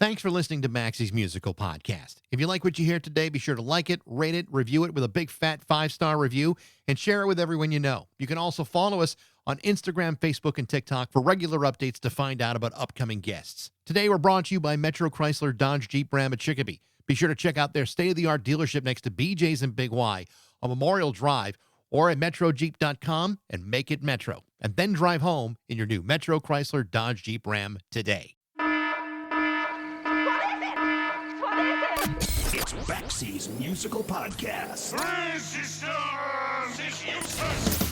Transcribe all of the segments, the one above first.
Thanks for listening to Baxie's Musical Podcast. If you like what you hear today, be sure to like it, rate it, review it with a big fat 5-star review, and share it with everyone you know. You can also follow us on Instagram, Facebook, and TikTok for regular updates to find out about upcoming guests. Today, we're brought to you by Metro Chrysler Dodge Jeep Ram at Chicopee. Be sure to check out their state-of-the-art dealership next to BJ's and Big Y on Memorial Drive or at metrojeep.com and make it Metro. And then drive home in your new Metro Chrysler Dodge Jeep Ram today. It's Baxie's Musical Podcast. Resistance is useless.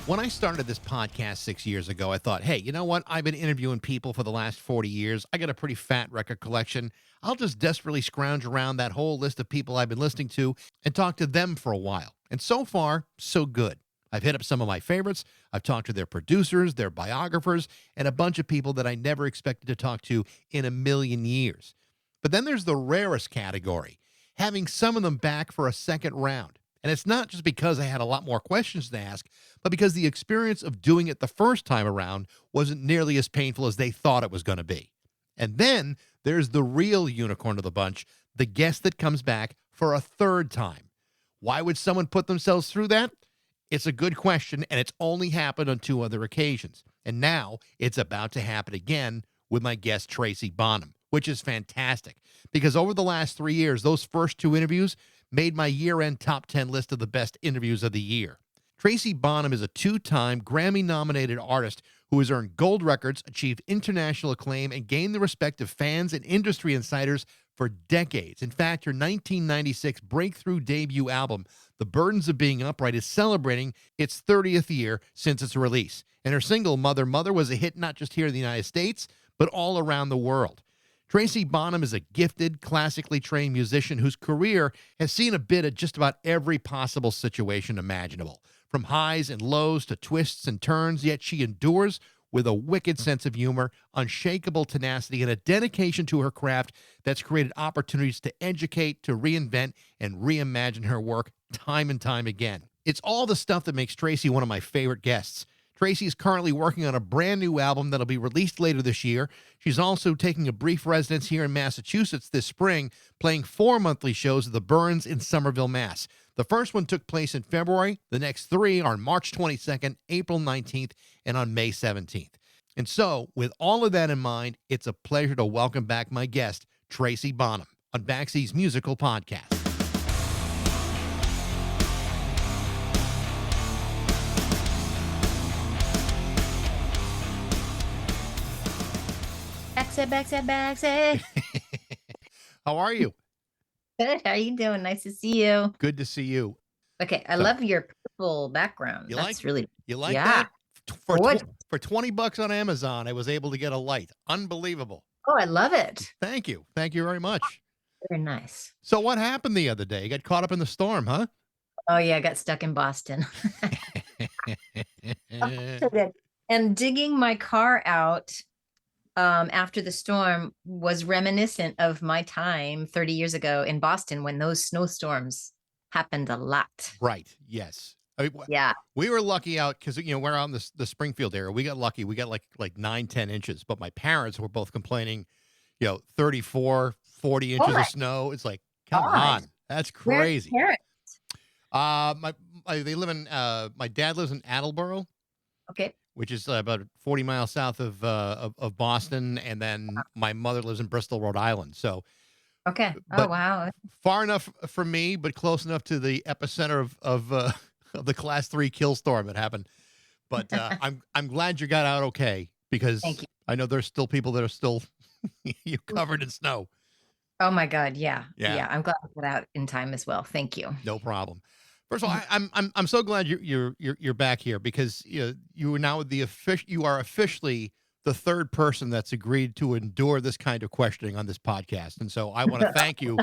When I started this podcast 6 years ago, I thought, hey, you know what? I've been interviewing people for the last 40 years. I got a pretty fat record collection. I'll just desperately scrounge around that whole list of people I've been listening to and talk to them for a while. And so far, so good. I've hit up some of my favorites. I've talked to their producers, their biographers, and a bunch of people that I never expected to talk to in a million years. But then there's the rarest category, having some of them back for a second round. And it's not just because I had a lot more questions to ask, but because the experience of doing it the first time around wasn't nearly as painful as they thought it was going to be. And then there's the real unicorn of the bunch, the guest that comes back for a third time. Why would someone put themselves through that? It's a good question, and it's only happened on 2 other occasions. And now it's about to happen again with my guest, Tracy Bonham, which is fantastic because over the last 3 years, those first 2 interviews made my year-end top 10 list of the best interviews of the year. Tracy Bonham is a 2-time Grammy-nominated artist who has earned gold records, achieved international acclaim, and gained the respect of fans and industry insiders for decades. In fact, her 1996 breakthrough debut album, The Burdens of Being Upright, is celebrating its 30th year since its release. And her single, Mother, Mother, was a hit not just here in the United States, but all around the world. Tracy Bonham is a gifted, classically trained musician whose career has seen a bit of just about every possible situation imaginable, from highs and lows to twists and turns, yet she endures with a wicked sense of humor, unshakable tenacity, and a dedication to her craft that's created opportunities to educate, to reinvent, and reimagine her work time and time again. It's all the stuff that makes Tracy one of my favorite guests. Tracy is currently working on a brand new album that'll be released later this year. She's also taking a brief residence here in Massachusetts this spring, playing 4 monthly shows at the Burrens in Somerville, Mass. The first one took place in February. The next 3 are on March 22nd, April 19th, and on May 17th. And so, with all of that in mind, it's a pleasure to welcome back my guest, Tracy Bonham, on Baxie's Musical Podcast. Baxie. How are you? Good. How you doing? Nice to see you. Good to see you. Okay, I love your purple background. That's really You like yeah. that? For $20 on Amazon, I was able to get a light. Unbelievable. Oh, I love it. Thank you. Thank you very much. Very nice. So what happened the other day? You got caught up in the storm, huh? Oh yeah, I got stuck in Boston. And digging my car out after the storm was reminiscent of my time 30 years ago in Boston when those snowstorms happened a lot. Right. Yes. I mean, Yeah. we were lucky out because, we're on the Springfield area. We got lucky. We got like 9-10 inches, but my parents were both complaining, 34, 40 inches of snow. It's like, come on. That's crazy. Where's They live in, my dad lives in Attleboro. Okay. Which is about 40 miles south of Boston, and then my mother lives in Bristol, Rhode Island. So, Okay. but Oh wow. far enough for me, but close enough to the epicenter of the Class 3 kill storm that happened. But I'm glad you got out okay because Thank you. I know there's still people that are still you covered in snow. Oh my God. Yeah. Yeah. Yeah. I'm glad I got out in time as well. Thank you. No problem. First of all, I'm so glad you're back here because you are now you are officially the third person that's agreed to endure this kind of questioning on this podcast, and so I want to thank you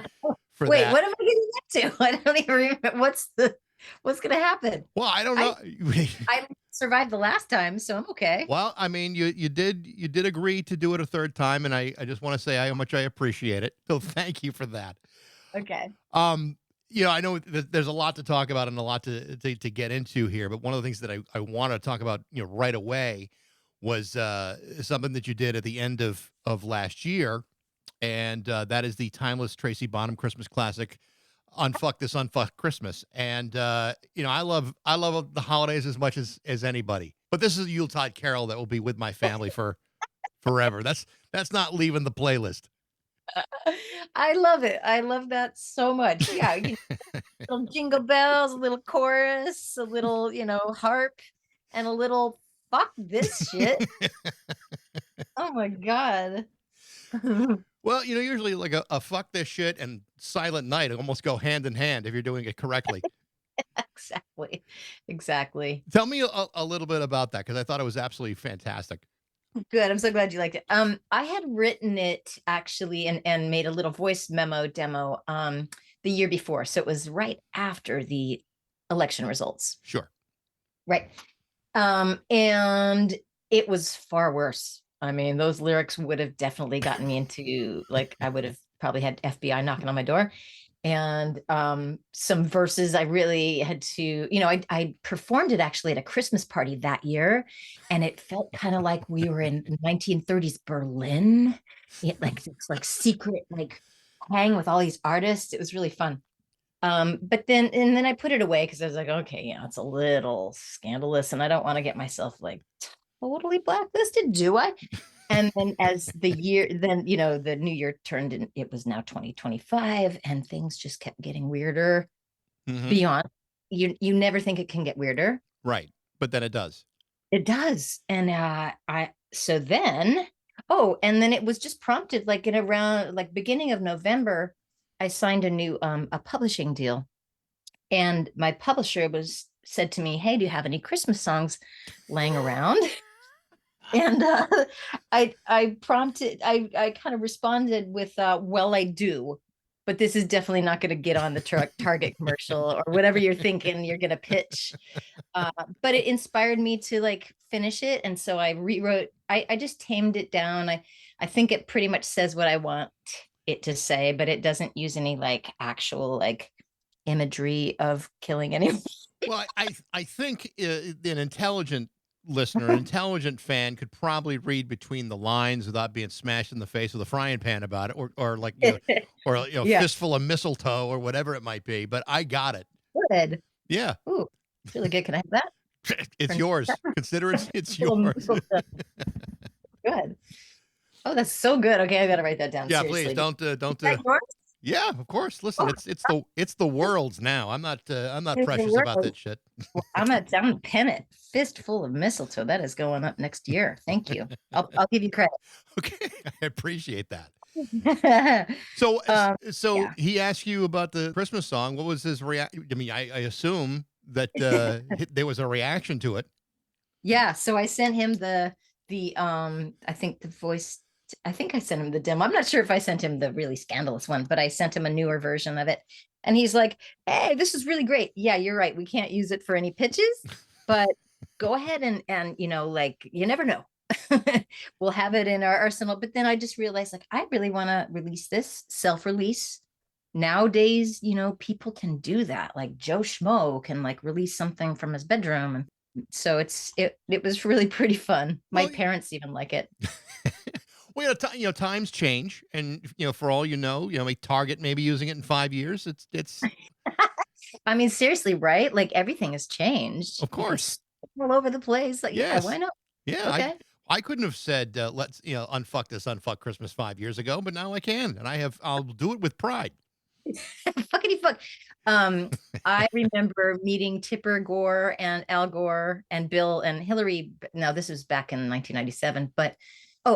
for Wait, that. what am I getting into? I don't even remember what's going to happen. Well, I don't know. I survived the last time, so I'm okay. Well, I mean, you did agree to do it a third time, and I just want to say how much I appreciate it. So thank you for that. Okay. I know there's a lot to talk about and a lot to get into here, but one of the things that I want to talk about, right away was something that you did at the end of last year, and that is the timeless Tracy Bonham Christmas classic, "Unfuck This Unfuck Christmas." And I love the holidays as much as anybody, but this is a Yuletide carol that will be with my family for forever. That's not leaving the playlist. I love it. I love that so much. Yeah, little jingle bells, a little chorus, a little, harp, and a little fuck this shit. Oh my God. Well, usually like a fuck this shit and Silent Night almost go hand in hand if you're doing it correctly. Exactly. Exactly. Tell me a little bit about that, because I thought it was absolutely fantastic. Good. I'm so glad you liked it. I had written it actually and made a little voice memo demo the year before. So it was right after the election results. Sure. Right. And it was far worse. I mean, those lyrics would have definitely gotten me into, like, I would have probably had FBI knocking on my door. And some verses I really had to, I performed it actually at a Christmas party that year, and it felt kind of like we were in 1930s Berlin. It's like secret, like hang with all these artists. It was really fun. But then I put it away because I was like, okay, yeah, it's a little scandalous, and I don't want to get myself like totally blacklisted, do I? And then as the year, the new year turned and it was now 2025, and things just kept getting weirder beyond. You never think it can get weirder. Right. But then it does. It does. And and then it was just prompted like in around like beginning of November, I signed a new a publishing deal. And my publisher said to me, "Hey, do you have any Christmas songs laying around?" And I kind of responded with, "Well, I do, but this is definitely not going to get on the Target commercial or whatever you're thinking you're going to pitch." But it inspired me to like finish it, and so I rewrote. I just tamed it down. I think it pretty much says what I want it to say, but it doesn't use any like actual like imagery of killing anyone. Well, I think an intelligent listener, an intelligent fan could probably read between the lines without being smashed in the face with a frying pan about it, or like Yeah. fistful of mistletoe or whatever it might be. But I got it. Good. Yeah, Ooh, it's really good. Can I have that? it's yours. Consider it's Little yours. mistletoe. Good. Oh, that's so good. Okay, I gotta write that down. Yeah, Seriously. please don't. Is that yours? Yeah, of course. Listen, it's the world's now. I'm not It's the precious about world. that shit. I'm gonna pin it. Fistful of mistletoe. That is going up next year. Thank you. I'll give you credit. Okay, I appreciate that. Yeah. So he asked you about the Christmas song. What was his reaction? I mean, I assume that there was a reaction to it. Yeah. So I sent him the I think the voice. I think I sent him the demo. I'm not sure if I sent him the really scandalous one, but I sent him a newer version of it. And he's like, "Hey, this is really great. Yeah, you're right. We can't use it for any pitches, but go ahead and like you never know." We'll have it in our arsenal. But then I just realized like I really want to release this self-release. Nowadays, people can do that. Like Joe Schmo can like release something from his bedroom. And so it was really pretty fun. My parents even like it. Well, times change, and for all a Target may be using it in 5 years. It's. I mean, seriously, right? Like everything has changed. Of course. All over the place. Like, Yes. yeah, why not? Yeah, Okay. I couldn't have said let's unfuck this unfuck Christmas 5 years ago, but now I can, and I'll do it with pride. Fuckity fuck. I remember meeting Tipper Gore and Al Gore and Bill and Hillary. Now this was back in 1997, but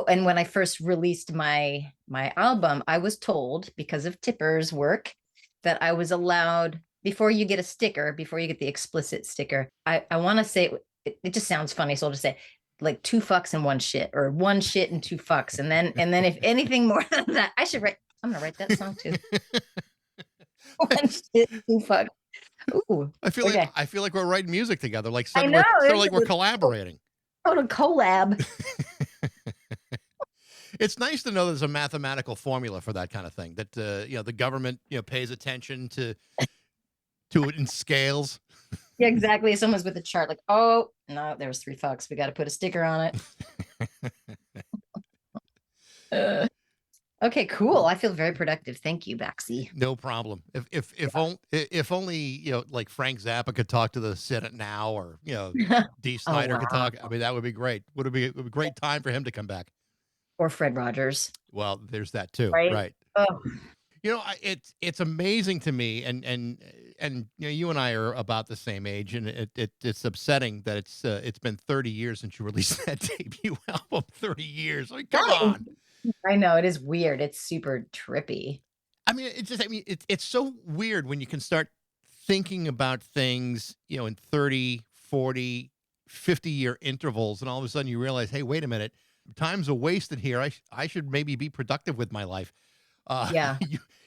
and when I first released my album, I was told because of Tipper's work that I was allowed before you get a sticker, before you get the explicit sticker. I want to say it just sounds funny, so I'll just say like 2 fucks and 1 shit, or 1 shit and 2 fucks, and then if anything more than that, I'm gonna write that song too. 1 shit, 2 fucks. Ooh, I feel like we're writing music together. Like I know, sort of like we're collaborating. Total collab. It's nice to know there's a mathematical formula for that kind of thing. That the government pays attention to it in scales. Yeah, exactly. Someone's with a chart like, oh, no, there was $3. We got to put a sticker on it. Okay, cool. I feel very productive. Thank you, Baxie. No problem. If only like Frank Zappa could talk to the Senate now, or D. Oh, Snyder could wow. talk. I mean, that would be great. Would be a great time for him to come back. Or Fred Rogers, Well, there's that too, right? right? Oh, It's amazing to me, and you and I are about the same age, and it's upsetting that it's been 30 years since you released that debut album. 30 years. I mean, come on. I know it is weird. It's super trippy. I mean, it's so weird when you can start thinking about things, in 30, 40, 50-year intervals, and all of a sudden you realize, hey, wait a minute, time's a wasted here. I should maybe be productive with my life. Yeah.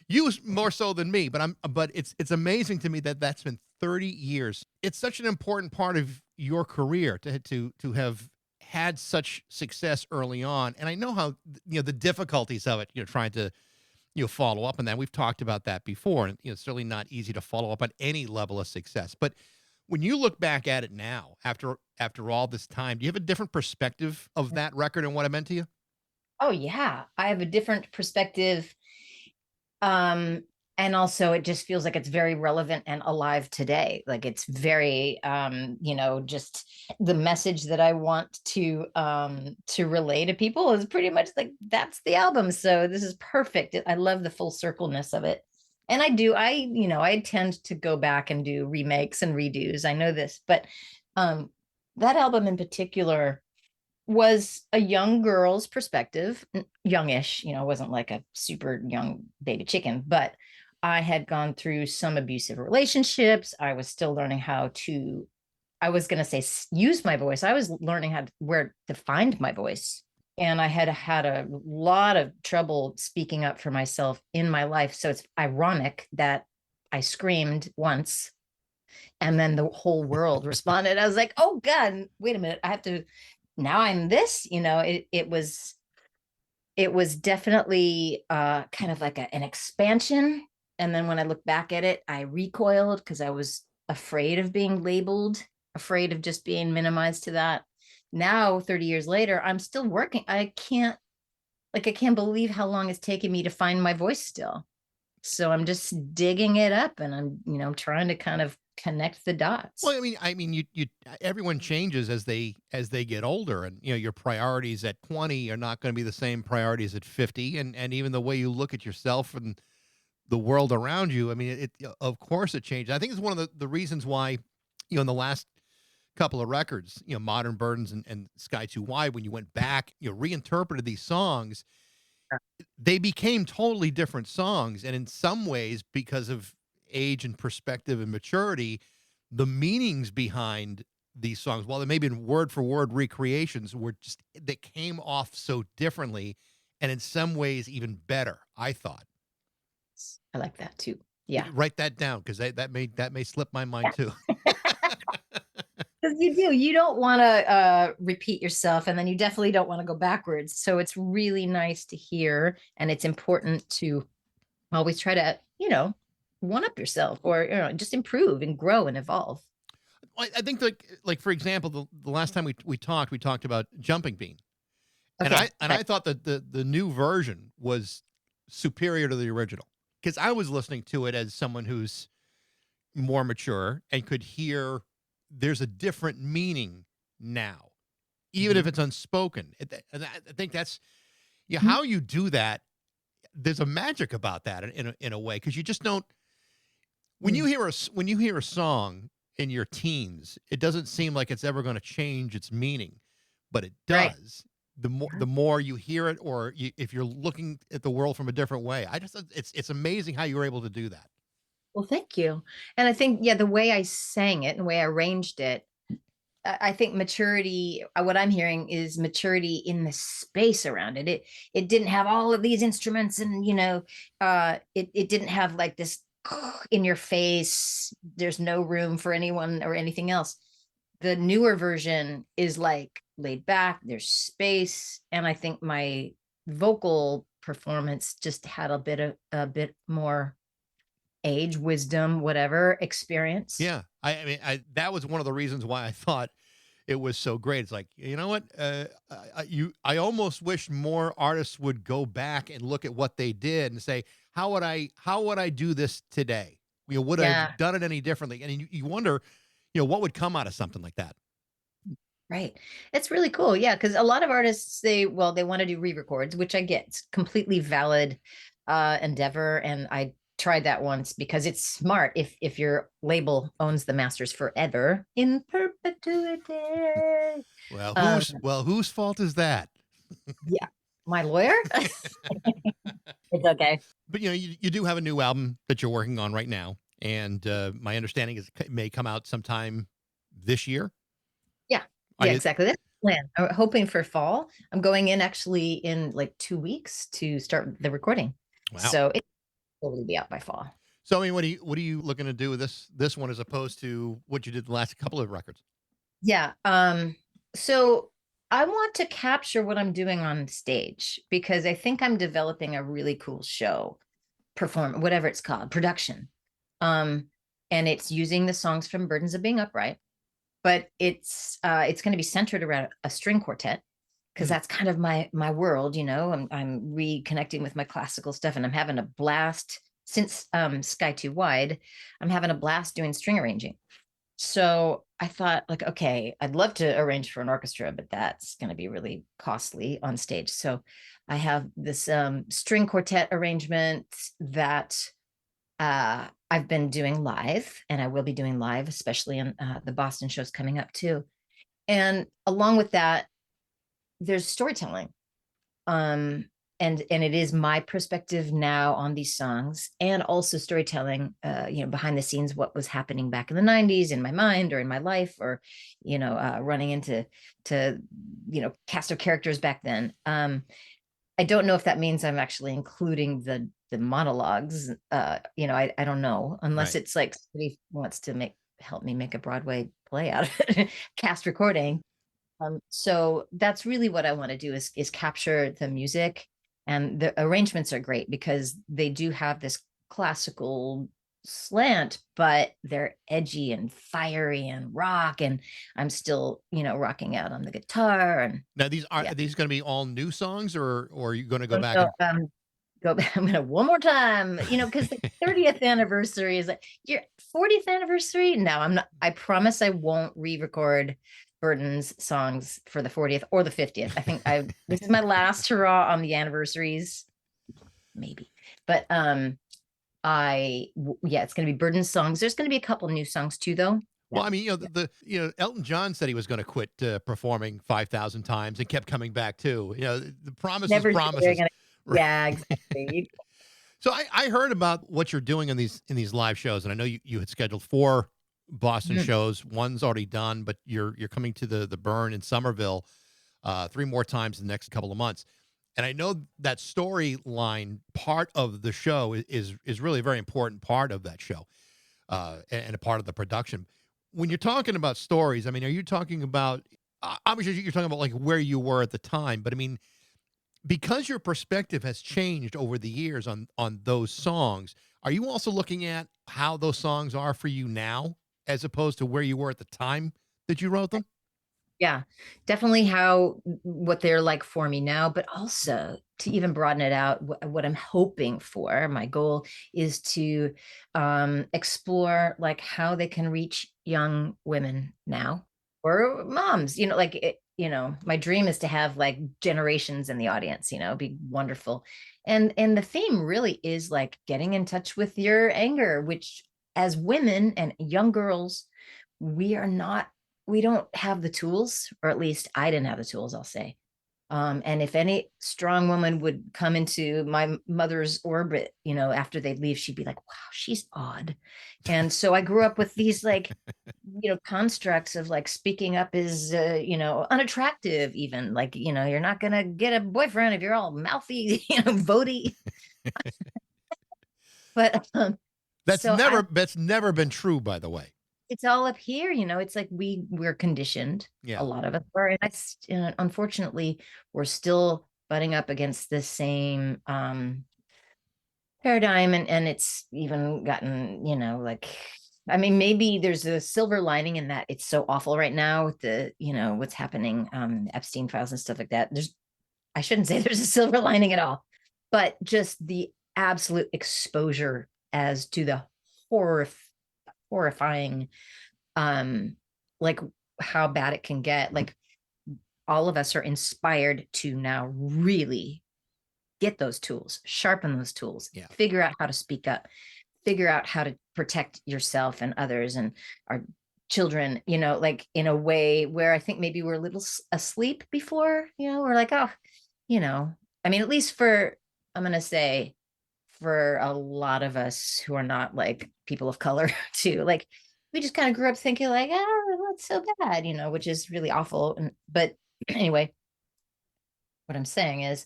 You more so than me, but it's amazing to me that that's been 30 years. It's such an important part of your career to have had such success early on. And I know how, the difficulties of it, trying to, follow up on that. We've talked about that before, and it's certainly not easy to follow up on any level of success. But when you look back at it now, after all this time, do you have a different perspective of that record and what it meant to you? Oh, yeah. I have a different perspective. And also it just feels like it's very relevant and alive today. Like it's very, just the message that I want to relay to people is pretty much like, that's the album. So this is perfect. I love the full circleness of it. And I tend to go back and do remakes and redos. I know this, but, that album in particular was a young girl's perspective, youngish, wasn't like a super young baby chicken, but I had gone through some abusive relationships. I was still learning how to, I was going to say, use my voice. I was learning where to find my voice. And I had had a lot of trouble speaking up for myself in my life. So it's ironic that I screamed once and then the whole world responded. I was like, oh God, wait a minute. Now I'm this, it was definitely kind of like an expansion. And then when I look back at it, I recoiled because I was afraid of being labeled, afraid of just being minimized to that. Now, 30 years later, I'm still working. I can't believe how long it's taken me to find my voice still. So I'm just digging it up, and I'm trying to kind of connect the dots. Well, you everyone changes as they get older, and your priorities at 20 are not going to be the same priorities at 50, and even the way you look at yourself and the world around you. I mean, of course it changes. I think it's one of the reasons why, in the last couple of records, Modern Burdens and Sky Too Wide, when you went back, reinterpreted these songs, they became totally different songs. And in some ways, because of age and perspective and maturity, the meanings behind these songs, while they may have been word for word recreations, they came off so differently, and in some ways even better, I thought. I like that too. Yeah. Write that down, because that may slip my mind too. Because you don't want to repeat yourself, and then you definitely don't want to go backwards. So it's really nice to hear, and it's important to always try to, one up yourself, or just improve and grow and evolve. I think like for example, the last time we talked about Jumping Bean, Okay. and I thought that the new version was superior to the original, because I was listening to it as someone who's more mature and could hear there's a different meaning now, even if it's unspoken. And I think that's how you do that. There's a magic about that in a way, because you just don't. When you hear a song in your teens, it doesn't seem like it's ever going to change its meaning, but it does. Right. The more you hear it, or if you're looking at the world from a different way, it's amazing how you were able to do that. Well, thank you. And I think, the way I sang it and the way I arranged it, I think maturity, what I'm hearing is maturity in the space around it. It didn't have all of these instruments, and, it didn't have like this in your face, there's no room for anyone or anything else. The newer version is like laid back, there's space. And I think vocal performance just had a bit more age, wisdom, whatever experience. Yeah. I mean, that was one of the reasons why I thought it was so great. It's like, you know what? I almost wish more artists would go back and look at what they did and say, how would I do this today? Would I Yeah. have done it any differently? And you wonder, what would come out of something like that? Right. It's really cool. Yeah. Cause a lot of artists, they want to do re-records, which I get. It's completely valid endeavor. And I tried that once because it's smart if your label owns the masters forever in perpetuity. Well, Um, whose fault is that? yeah. My lawyer? It's okay. But you do have a new album that you're working on right now, and my understanding is it may come out sometime this year. Yeah. Are Yeah, you- exactly. That's the plan. I'm hoping for fall. I'm going in actually in like 2 weeks to start the recording. Wow. So it will totally be out by fall. So I mean, what are you looking to do with this one as opposed to what you did the last couple of records? Yeah. So I want to capture what I'm doing on stage because I think I'm developing a really cool show, whatever it's called, production. And it's using the songs from Burdens of Being Upright, but it's going to be centered around a string quartet because that's kind of my world, I'm reconnecting with my classical stuff and I'm having a blast since Sky Too Wide. I'm having a blast doing string arranging. So I thought, like, okay, I'd love to arrange for an orchestra, but that's going to be really costly on stage. So I have this string quartet arrangement that I've been doing live, and I will be doing live, especially in the Boston shows coming up too. And along with that, there's storytelling. And it is my perspective now on these songs, and also storytelling, behind the scenes, what was happening back in the 90s in my mind or in my life, or running into cast of characters back then. I don't know if that means I'm actually including the monologues. I don't know, unless Right. it's like somebody wants to help me make a Broadway play out of it, cast recording. So that's really what I want to do is capture the music, and the arrangements are great because they do have this classical slant, but they're edgy and fiery and rock, and I'm still, rocking out on the guitar. And Now are yeah. these going to be all new songs, or are you going to go back So, and go back. I'm gonna one more time, because the 30th anniversary is like your 40th anniversary. No, I'm not. I promise I won't re-record Burton's songs for the 40th or the 50th. I think this is my last hurrah on the anniversaries, maybe. But it's gonna be Burton's songs. There's gonna be a couple new songs too, though. Well, I mean, Elton John said he was going to quit performing 5,000 times and kept coming back too. The promises, Never promises. Yeah, exactly. So I heard about what you're doing in these live shows, and I know you had scheduled 4 Boston shows. One's already done, but you're coming to the Burn in Somerville 3 more times in the next couple of months. And I know that storyline part of the show is really a very important part of that show, and a part of the production. When you're talking about stories, I mean, are you talking about obviously you're talking about like where you were at the time, but I mean, because your perspective has changed over the years on those songs, are you also looking at how those songs are for you now as opposed to where you were at the time that you wrote them? Yeah, definitely what they're like for me now, but also to even broaden it out, what I'm hoping for, my goal is to explore like how they can reach young women now or moms, my dream is to have like generations in the audience, be wonderful. And the theme really is like getting in touch with your anger, which as women and young girls, we don't have the tools, or at least I didn't have the tools, I'll say. And if any strong woman would come into my mother's orbit, after they'd leave, she'd be like, wow, she's odd. And so I grew up with these like, constructs of like speaking up is, unattractive, even like, you're not going to get a boyfriend if you're all mouthy, votey. But That's so never been true, by the way. it's all up here, it's like we're conditioned. Yeah. A lot of us are, and unfortunately we're still butting up against the same paradigm, and it's even gotten, like, I mean, maybe there's a silver lining in that it's so awful right now with the, what's happening, Epstein files and stuff like that. I shouldn't say there's a silver lining at all, but just the absolute exposure as to the horrifying, like how bad it can get. Like, all of us are inspired to now really get those tools, sharpen those tools, figure out how to speak up, figure out how to protect yourself and others and our children, like in a way where I think maybe we're a little asleep before, we're like, oh, I mean, at least I'm going to say for a lot of us who are not like people of color too, like we just kind of grew up thinking like, oh, that's so bad, which is really awful. But anyway, what I'm saying is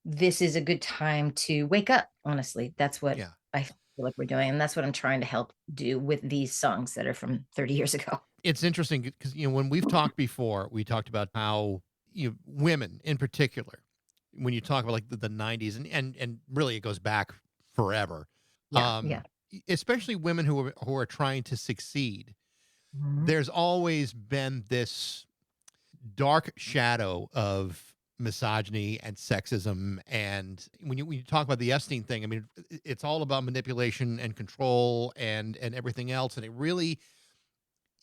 this is a good time to wake up. Honestly, that's what I feel like we're doing. And that's what I'm trying to help do with these songs that are from 30 years ago. It's interesting because, when we've talked before, we talked about how, women in particular, when you talk about like the 90s and really it goes back forever. Especially women who are trying to succeed. There's always been this dark shadow of misogyny and sexism. And when you talk about the Epstein thing, I mean, it's all about manipulation and control and everything else. And it really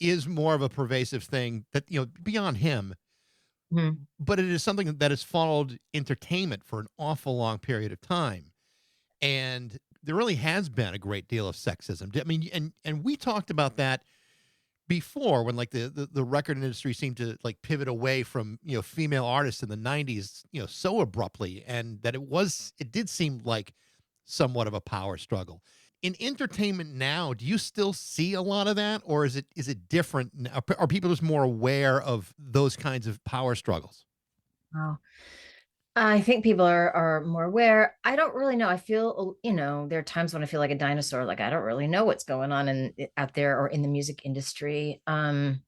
is more of a pervasive thing that, beyond him, but it is something that has followed entertainment for an awful long period of time. And there really has been a great deal of sexism. I mean, and we talked about that before when like the record industry seemed to like pivot away from, female artists in the 90s, so abruptly, and that it did seem like somewhat of a power struggle. In entertainment now, do you still see a lot of that, or is it different now? Are people just more aware of those kinds of power struggles? Wow. I think people are more aware. I don't really know. I feel, there are times when I feel like a dinosaur. Like I don't really know what's going on out there or in the music industry. What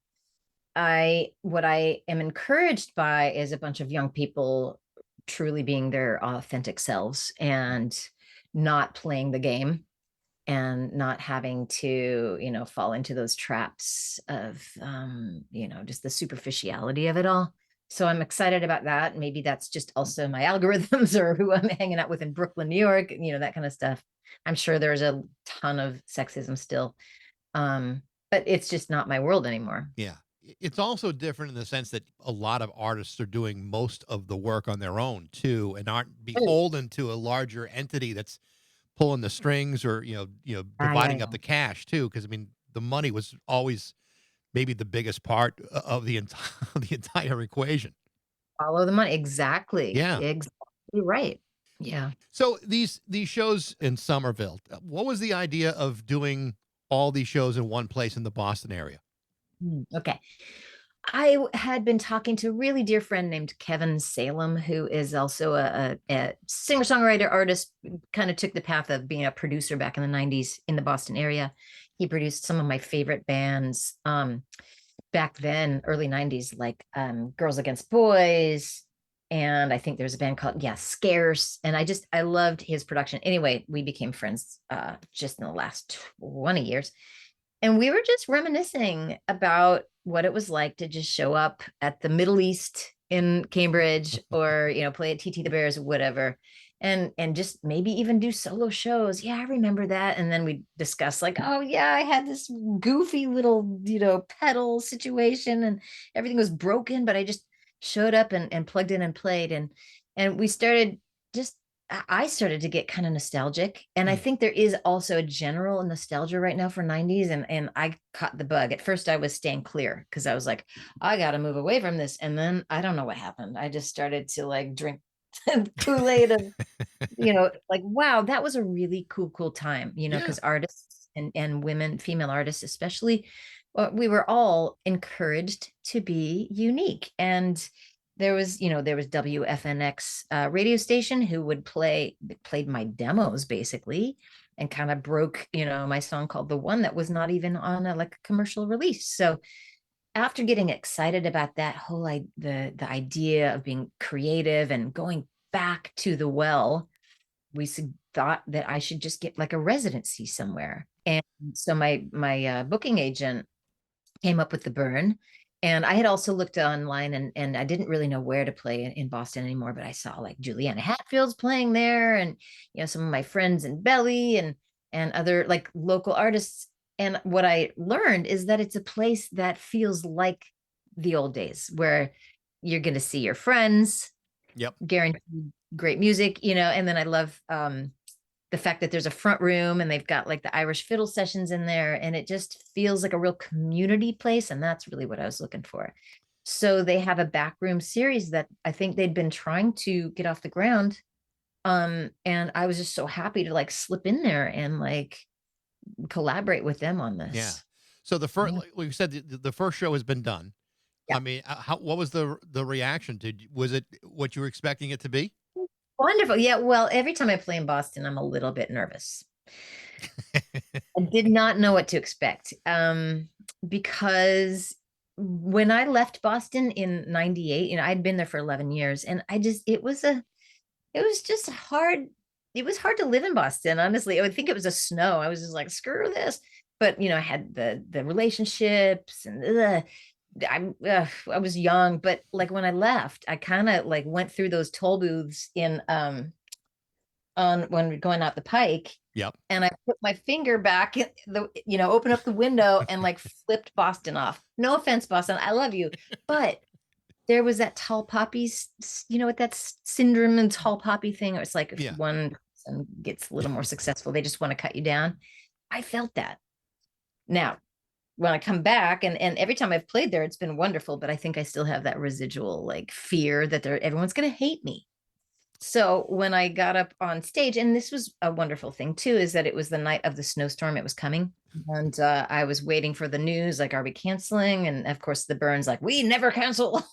I am encouraged by is a bunch of young people truly being their authentic selves and not playing the game and not having to, fall into those traps of, just the superficiality of it all. So I'm excited about that. Maybe that's just also my algorithms or who I'm hanging out with in Brooklyn, New York, that kind of stuff. I'm sure there's a ton of sexism still. But it's just not my world anymore. Yeah. It's also different in the sense that a lot of artists are doing most of the work on their own too, and aren't beholden to a larger entity that's pulling the strings or, dividing up the cash too. Cause I mean, the money was always maybe the biggest part of the entire equation. Follow the money. Exactly. Yeah. Exactly right. Yeah. So these shows in Somerville, what was the idea of doing all these shows in one place in the Boston area? Okay. I had been talking to a really dear friend named Kevin Salem, who is also a singer-songwriter artist, kind of took the path of being a producer back in the 90s in the Boston area. He produced some of my favorite bands back then, early 90s, like Girls Against Boys. And I think there's a band called, Scarce. And I loved his production. Anyway, we became friends just in the last 20 years. And we were just reminiscing about what it was like to just show up at the Middle East in Cambridge or, play at TT the Bears, whatever. And just maybe even do solo shows. Yeah, I remember that. And then we discussed like, oh yeah, I had this goofy little, pedal situation and everything was broken, but I just showed up and plugged in and played. And we started I started to get kind of nostalgic. And I think there is also a general nostalgia right now for 90s. And I caught the bug. At first I was staying clear because I was like, I got to move away from this. And then I don't know what happened. I just started to like drink Kool-Aid of, like, wow, that was a really cool time, because artists and women, female artists, especially, we were all encouraged to be unique. And there was WFNX radio station who would played my demos basically and kind of broke, my song called The One that was not even on a commercial release. So after getting excited about that whole, the idea of being creative and going back to the well, we thought that I should just get like a residency somewhere. And so my booking agent came up with the Burn. And I had also looked online, and I didn't really know where to play in Boston anymore, but I saw like Juliana Hatfield's playing there, and some of my friends in Belly and other like local artists. And what I learned is that it's a place that feels like the old days, where you're going to see your friends, Yep. guaranteed great music, and then I love the fact that there's a front room and they've got like the Irish fiddle sessions in there, and it just feels like a real community place. And that's really what I was looking for. So they have a backroom series that I think they'd been trying to get off the ground. And I was just so happy to like slip in there and like collaborate with them on this. Yeah. So the first, like we said, the first show has been done. Yeah. I mean, what was the reaction? Was it what you were expecting it to be? Wonderful. Yeah. Well, every time I play in Boston, I'm a little bit nervous. I did not know what to expect. Because when I left Boston in 98, I'd been there for 11 years, and it was just hard. It was hard to live in Boston, honestly. I would think it was a snow. I was just like, screw this. But, I had the relationships, and I was young, but like when I left, I kind of like went through those toll booths on when we're going out the Pike. Yep. And I put my finger back in open up the window and like flipped Boston off. No offense, Boston, I love you, but there was that tall poppies, with that syndrome and tall poppy thing. It's like if one person gets a little more successful, they just want to cut you down. I felt that. Now, when I come back, and every time I've played there, it's been wonderful, but I think I still have that residual like fear that everyone's going to hate me. So when I got up on stage, and this was a wonderful thing too, is that it was the night of the snowstorm. It was coming, and I was waiting for the news, like, are we canceling? And of course the Burns, like, we never cancel.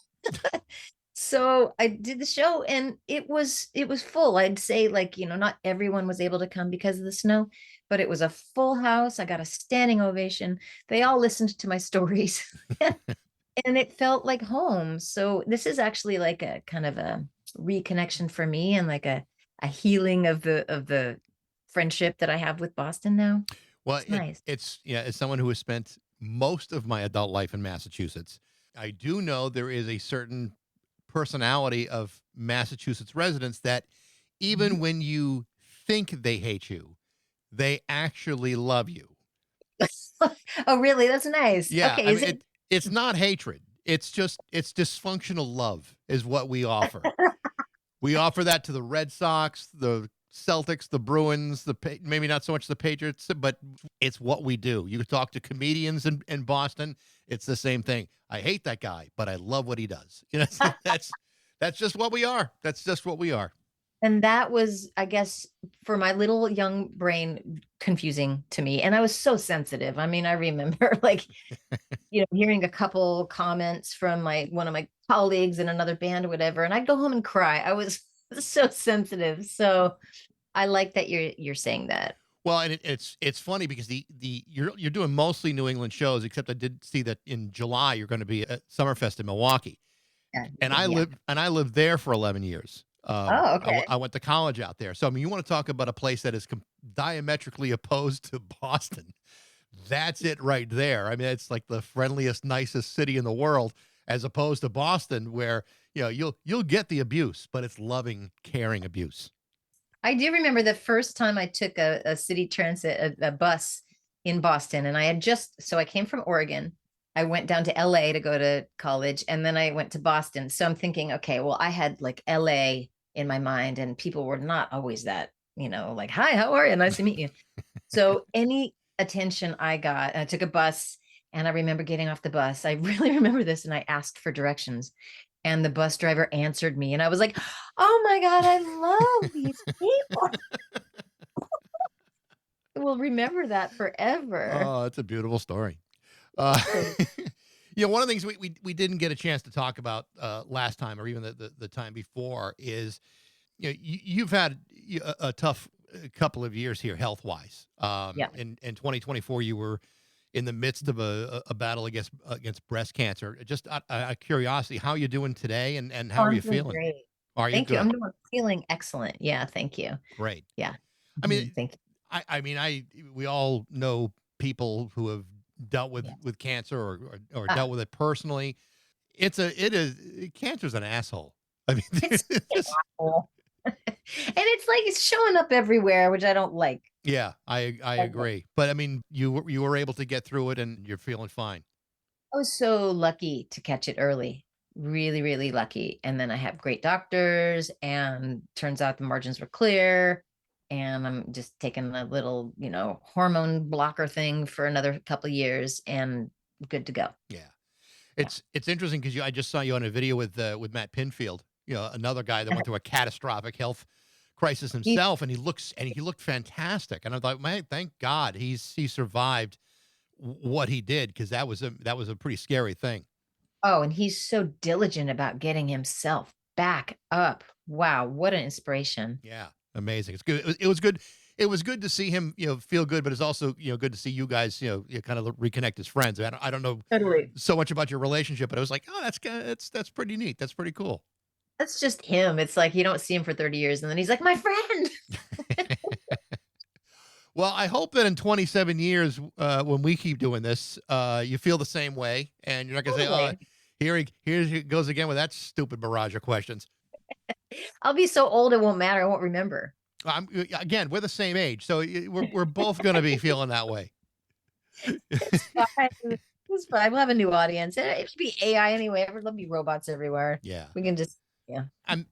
So I did the show, and it was full. I'd say, like, not everyone was able to come because of the snow, but it was a full house. I got a standing ovation. They all listened to my stories, and it felt like home. So this is actually like a kind of a reconnection for me, and like a healing of the friendship that I have with Boston now. Well, it's nice. As someone who has spent most of my adult life in Massachusetts, I do know there is a certain personality of Massachusetts residents that even when you think they hate you, they actually love you. Oh, really? That's nice. Yeah. Okay. I mean, it's not hatred. It's dysfunctional love is what we offer. We offer that to the Red Sox, the Celtics, the Bruins, maybe not so much the Patriots, but it's what we do. You talk to comedians in Boston, it's the same thing. I hate that guy, but I love what he does. That's just what we are. That's just what we are. And that was, I guess, for my little young brain, confusing to me. And I was so sensitive. I mean, I remember like, hearing a couple comments from one of my colleagues in another band or whatever, and I'd go home and cry. I was so sensitive. So I like that you're saying that. Well, and it's funny because you're doing mostly New England shows, except I did see that in July you're going to be at Summerfest in Milwaukee. Yeah, and I lived there for 11 years. Oh, okay. I went to college out there. So, I mean, you want to talk about a place that is diametrically opposed to Boston. That's it right there. I mean, it's like the friendliest, nicest city in the world, as opposed to Boston, where, you'll get the abuse, but it's loving, caring abuse. I do remember the first time I took a city transit, a bus in Boston, and I came from Oregon. I went down to LA to go to college, and then I went to Boston. So I'm thinking, okay, well, I had like LA in my mind, and people were not always that, like, hi, how are you? Nice to meet you. So any attention I got, and I took a bus, and I remember getting off the bus. I really remember this, and I asked for directions, and the bus driver answered me, and I was like, oh my God, I love these people. We'll remember that forever. Oh, it's a beautiful story. One of the things we didn't get a chance to talk about last time, or even the time before, is you've had a tough couple of years here health wise. In 2024, you were in the midst of a battle against breast cancer. Just out of curiosity, how are you doing today, and how are you feeling? Great. Are you Thank you. good? Feeling excellent. Yeah, thank you. Great. Yeah. I mean, Thank you. we all know people who have dealt Yeah. with cancer or Ah, dealt with it personally. Cancer's an asshole. I mean, it's awful. And it's like it's showing up everywhere, which I don't like. yeah, I Okay. agree. But I mean, you were able to get through it and you're feeling fine. I was so lucky to catch it early. Really, really lucky. And then I have great doctors, and turns out the margins were clear. And I'm just taking a little, hormone blocker thing for another couple of years and good to go. Yeah. Yeah. It's interesting because I just saw you on a video with Matt Pinfield, another guy that went through a catastrophic health crisis He, himself, and he looked fantastic. And I thought, man, thank God he survived what he did, because that was a pretty scary thing. oh, and he's so diligent about getting himself back up. Wow, what an inspiration. Yeah, amazing. It's good. It was good. It was good to see him, feel good, but it's also, good to see you guys, kind of reconnect as friends. I don't know Totally. so much about your relationship, but I was like, oh, that's pretty neat. That's pretty cool. That's just him. It's like you don't see him for 30 years and then he's like, my friend. Well, I hope that in 27 years, when we keep doing this, you feel the same way, and you're not going to say, "Oh, Totally. here he goes again with that stupid barrage of questions." I'll be so old it won't matter. I won't remember. Again, we're the same age, so we're both going to be feeling that way. It's fine. It's fine. We'll have a new audience. It'll be AI anyway. There'll be robots everywhere. Yeah, We can just, yeah.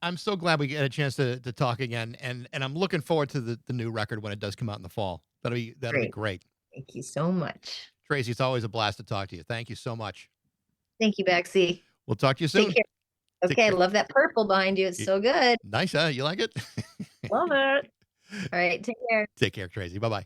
I'm so glad we get a chance to talk again, and I'm looking forward to the new record when it does come out in the fall. That'll be Great. great. Thank you so much. Tracy, it's always a blast to talk to you. Thank you so much. Thank you, Baxie. We'll talk to you soon. Take care. Take Okay, I care. love that purple behind you. It's Y- so good. Nice, huh? You like it? Love it. All right, take care. Take care, Tracy. Bye-bye.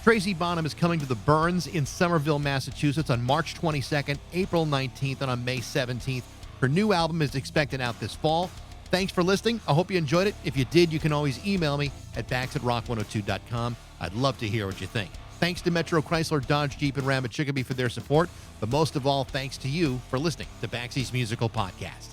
Tracy Bonham is coming to the Burrens in Somerville, Massachusetts on March 22nd, April 19th, and on May 17th. Her new album is expected out this fall. Thanks for listening. I hope you enjoyed it. If you did, you can always email me at bax@rock102.com. I'd love to hear what you think. Thanks to Metro Chrysler, Dodge, Jeep, and Ram at Chicopee for their support. But most of all, thanks to you for listening to Baxie's Musical Podcast.